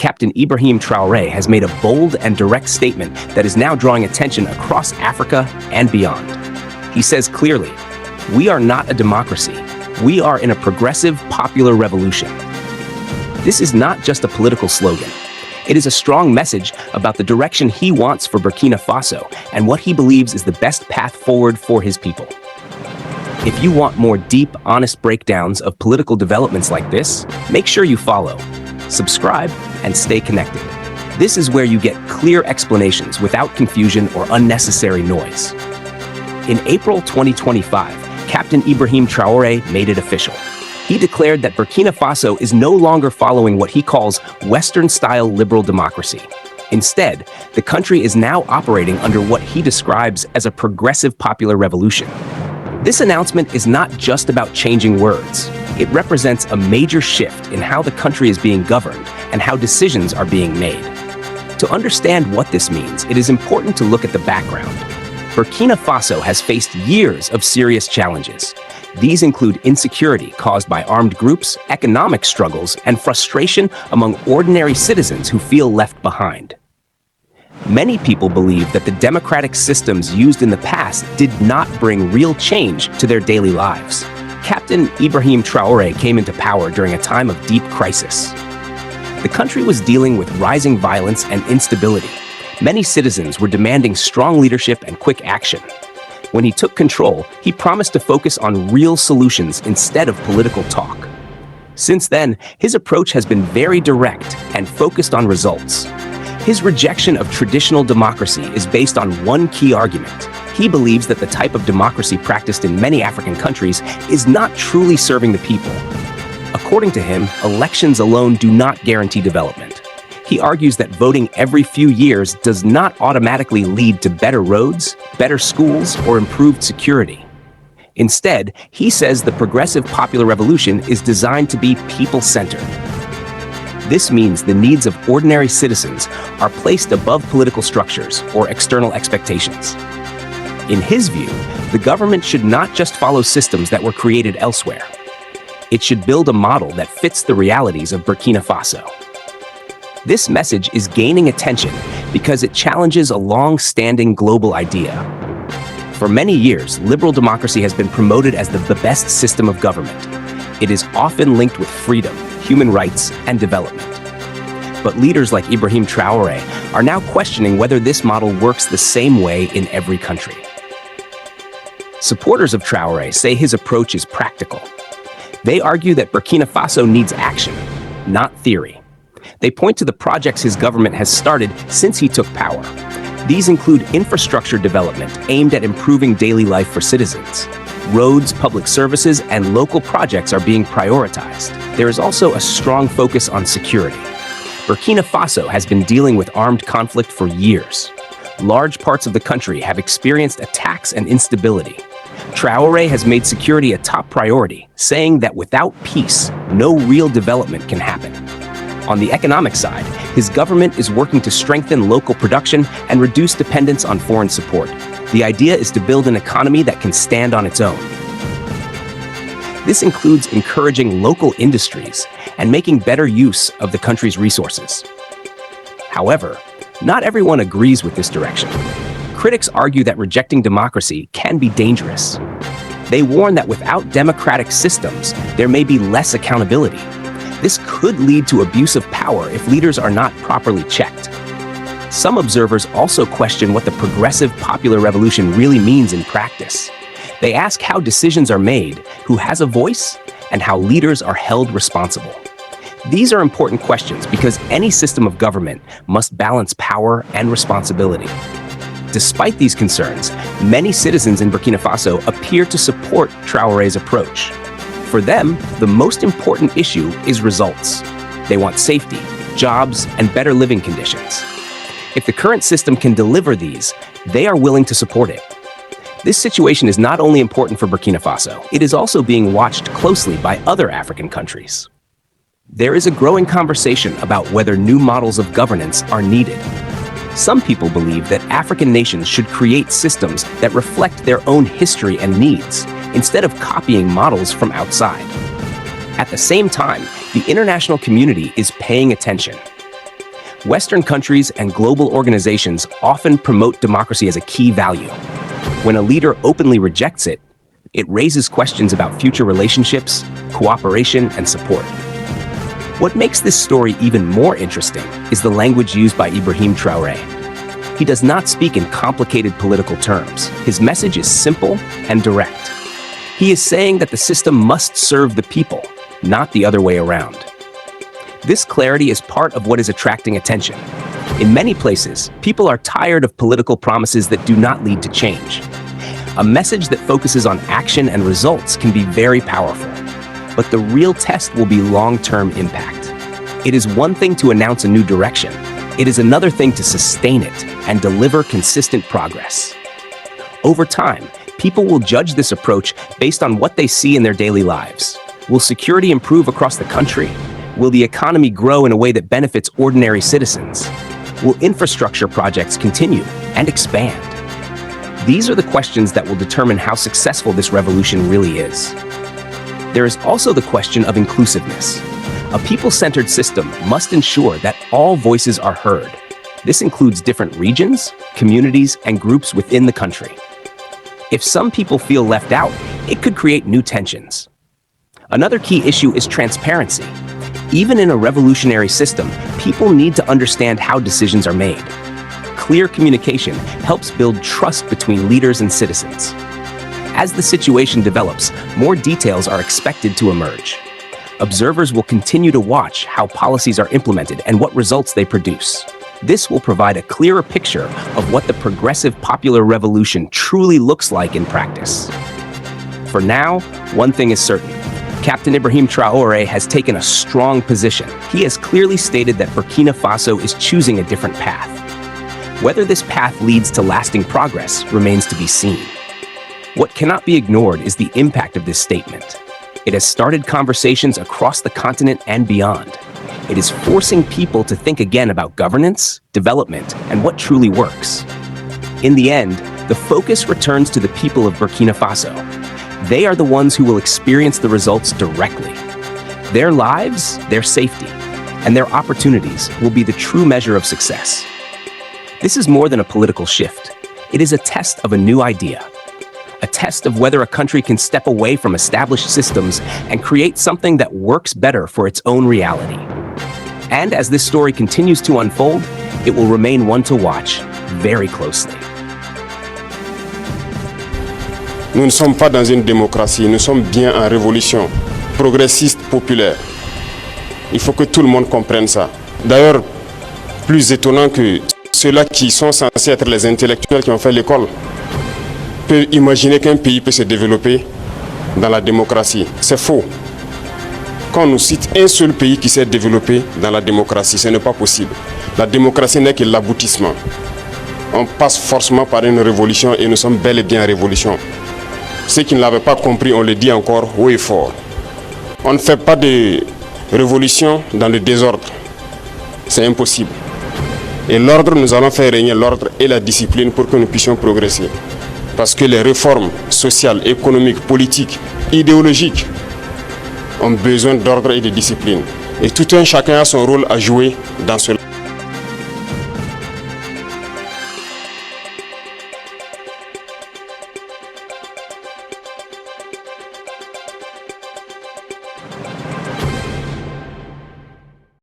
Captain Ibrahim Traore has made a bold and direct statement that is now drawing attention across Africa and beyond. He says clearly, "We are not a democracy. We are in a progressive, popular revolution." This is not just a political slogan. It is a strong message about the direction he wants for Burkina Faso and what he believes is the best path forward for his people. If you want more deep, honest breakdowns of political developments like this, make sure you follow, subscribe, and stay connected. This is where you get clear explanations without confusion or unnecessary noise. In April 2025, Captain Ibrahim Traore made it official. He declared that Burkina Faso is no longer following what he calls Western-style liberal democracy. Instead, the country is now operating under what he describes as a progressive popular revolution. This announcement is not just about changing words. It represents a major shift in how the country is being governed and how decisions are being made. To understand what this means, it is important to look at the background. Burkina Faso has faced years of serious challenges. These include insecurity caused by armed groups, economic struggles, and frustration among ordinary citizens who feel left behind. Many people believe that the democratic systems used in the past did not bring real change to their daily lives. Captain Ibrahim Traore came into power during a time of deep crisis. The country was dealing with rising violence and instability. Many citizens were demanding strong leadership and quick action. When he took control, he promised to focus on real solutions instead of political talk. Since then, his approach has been very direct and focused on results. His rejection of traditional democracy is based on one key argument. He believes that the type of democracy practiced in many African countries is not truly serving the people. According to him, elections alone do not guarantee development. He argues that voting every few years does not automatically lead to better roads, better schools, or improved security. Instead, he says the progressive popular revolution is designed to be people-centered. This means the needs of ordinary citizens are placed above political structures or external expectations. In his view, the government should not just follow systems that were created elsewhere. It should build a model that fits the realities of Burkina Faso. This message is gaining attention because it challenges a long-standing global idea. For many years, liberal democracy has been promoted as the best system of government. It is often linked with freedom, human rights, and development. But leaders like Ibrahim Traore are now questioning whether this model works the same way in every country. Supporters of Traore say his approach is practical. They argue that Burkina Faso needs action, not theory. They point to the projects his government has started since he took power. These include infrastructure development aimed at improving daily life for citizens. Roads, public services, and local projects are being prioritized. There is also a strong focus on security. Burkina Faso has been dealing with armed conflict for years. Large parts of the country have experienced attacks and instability. Traore has made security a top priority, saying that without peace, no real development can happen. On the economic side, his government is working to strengthen local production and reduce dependence on foreign support. The idea is to build an economy that can stand on its own. This includes encouraging local industries and making better use of the country's resources. However, not everyone agrees with this direction. Critics argue that rejecting democracy can be dangerous. They warn that without democratic systems, there may be less accountability. This could lead to abuse of power if leaders are not properly checked. Some observers also question what the progressive popular revolution really means in practice. They ask how decisions are made, who has a voice, and how leaders are held responsible. These are important questions because any system of government must balance power and responsibility. Despite these concerns, many citizens in Burkina Faso appear to support Traore's approach. For them, the most important issue is results. They want safety, jobs, and better living conditions. If the current system can deliver these, they are willing to support it. This situation is not only important for Burkina Faso, it is also being watched closely by other African countries. There is a growing conversation about whether new models of governance are needed. Some people believe that African nations should create systems that reflect their own history and needs, instead of copying models from outside. At the same time, the international community is paying attention. Western countries and global organizations often promote democracy as a key value. When a leader openly rejects it, it raises questions about future relationships, cooperation, and support. What makes this story even more interesting is the language used by Ibrahim Traore. He does not speak in complicated political terms. His message is simple and direct. He is saying that the system must serve the people, not the other way around. This clarity is part of what is attracting attention. In many places, people are tired of political promises that do not lead to change. A message that focuses on action and results can be very powerful, but the real test will be long-term impact. It is one thing to announce a new direction. It is another thing to sustain it and deliver consistent progress. Over time, people will judge this approach based on what they see in their daily lives. Will security improve across the country? Will the economy grow in a way that benefits ordinary citizens? Will infrastructure projects continue and expand? These are the questions that will determine how successful this revolution really is. There is also the question of inclusiveness. A people-centered system must ensure that all voices are heard. This includes different regions, communities, and groups within the country. If some people feel left out, it could create new tensions. Another key issue is transparency. Even in a revolutionary system, people need to understand how decisions are made. Clear communication helps build trust between leaders and citizens. As the situation develops, more details are expected to emerge. Observers will continue to watch how policies are implemented and what results they produce. This will provide a clearer picture of what the progressive popular revolution truly looks like in practice. For now, one thing is certain. Captain Ibrahim Traore has taken a strong position. He has clearly stated that Burkina Faso is choosing a different path. Whether this path leads to lasting progress remains to be seen. What cannot be ignored is the impact of this statement. It has started conversations across the continent and beyond. It is forcing people to think again about governance, development, and what truly works. In the end, the focus returns to the people of Burkina Faso. They are the ones who will experience the results directly. Their lives, their safety, and their opportunities will be the true measure of success. This is more than a political shift. It is a test of a new idea. A test of whether a country can step away from established systems and create something that works better for its own reality. And as this story continues to unfold, it will remain one to watch very closely. Nous ne sommes pas dans une démocratie, nous sommes bien en révolution progressiste populaire. Il faut que tout le monde comprenne ça. D'ailleurs, plus étonnant que ceux-là qui sont censés être les intellectuels qui ont fait l'école peuvent imaginer qu'un pays peut se développer dans la démocratie. C'est faux. Quand on nous cite un seul pays qui s'est développé dans la démocratie, ce n'est pas possible. La démocratie n'est que l'aboutissement. On passe forcément par une révolution et nous sommes bel et bien en révolution. Ceux qui ne l'avaient pas compris, on le dit encore haut et fort. On ne fait pas de révolution dans le désordre. C'est impossible. Et l'ordre, nous allons faire régner l'ordre et la discipline pour que nous puissions progresser. Parce que les réformes sociales, économiques, politiques, idéologiques ont besoin d'ordre et de discipline. Et tout un chacun a son rôle à jouer dans cela.